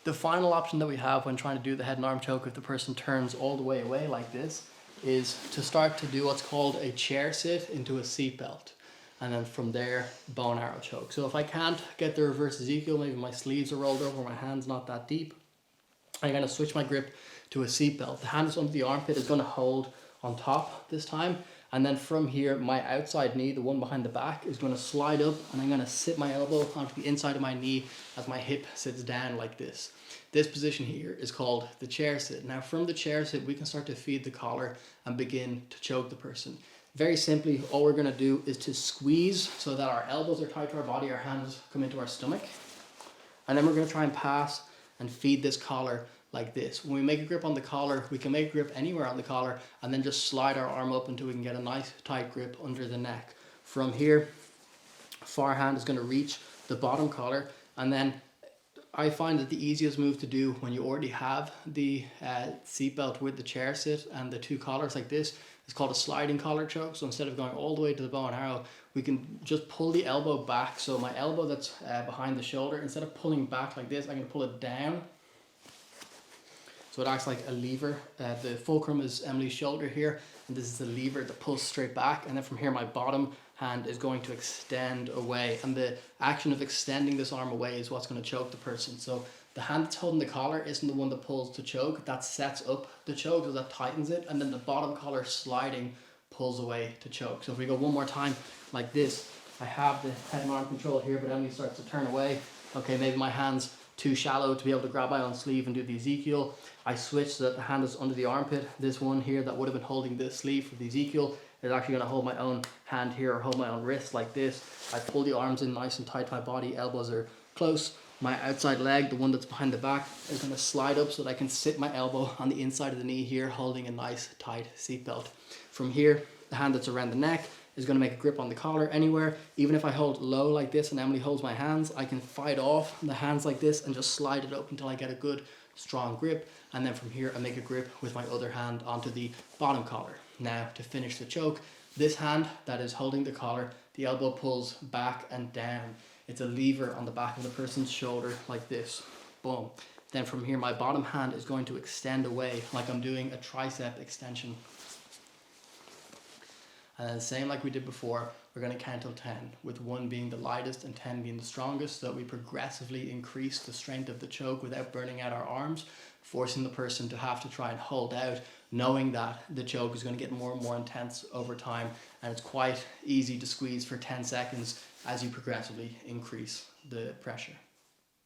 The final option that we have when trying to do the head and arm choke, if the person turns all the way away like this, is to start to do what's called a chair sit into a seatbelt. And then from there, bow and arrow choke. So if I can't get the reverse Ezekiel, maybe my sleeves are rolled over, my hand's not that deep, I'm gonna switch my grip to a seatbelt. The hand is under the armpit, is gonna hold on top this time. And then from here, my outside knee, the one behind the back, is gonna slide up, and I'm gonna sit my elbow onto the inside of my knee as my hip sits down like this. This position here is called the chair sit. Now from the chair sit, we can start to feed the collar and begin to choke the person. Very simply, all we're gonna do is to squeeze so that our elbows are tight to our body, our hands come into our stomach. And then we're gonna try and pass and feed this collar like this. When we make a grip on the collar, we can make a grip anywhere on the collar and then just slide our arm up until we can get a nice tight grip under the neck. From here, far hand is gonna reach the bottom collar, and then I find that the easiest move to do when you already have the seatbelt with the chair sit and the two collars like this is called a sliding collar choke. So instead of going all the way to the bow and arrow, we can just pull the elbow back. So my elbow that's behind the shoulder, instead of pulling back like this, I can pull it down. So it acts like a lever. The fulcrum is Emily's shoulder here, and this is the lever that pulls straight back. And then from here, my bottom hand is going to extend away. And the action of extending this arm away is what's going to choke the person. So the hand that's holding the collar isn't the one that pulls to choke. That sets up the choke, so that tightens it. And then the bottom collar sliding pulls away to choke. So if we go one more time like this, I have the head and arm control here, but Emily starts to turn away. Okay, maybe my hand's too shallow to be able to grab my own sleeve and do the Ezekiel. I switch so that the hand is under the armpit. This one here that would have been holding the sleeve for the Ezekiel is actually going to hold my own hand here or hold my own wrist like this. I pull the arms in nice and tight to my body, elbows are close. My outside leg, the one that's behind the back, is going to slide up so that I can sit my elbow on the inside of the knee here, holding a nice tight seatbelt. From here, the hand that's around the neck is going to make a grip on the collar anywhere. Even if I hold low like this and Emily holds my hands, I can fight off the hands like this and just slide it up until I get a good strong grip. And then from here, I make a grip with my other hand onto the bottom collar. Now to finish the choke, this hand that is holding the collar, the elbow pulls back and down. It's a lever on the back of the person's shoulder like this. Boom. Then from here, my bottom hand is going to extend away like I'm doing a tricep extension. And then same like we did before, we're going to count till 10, with 1 being the lightest and 10 being the strongest, so that we progressively increase the strength of the choke without burning out our arms, forcing the person to have to try and hold out, knowing that the choke is going to get more and more intense over time, and it's quite easy to squeeze for 10 seconds as you progressively increase the pressure.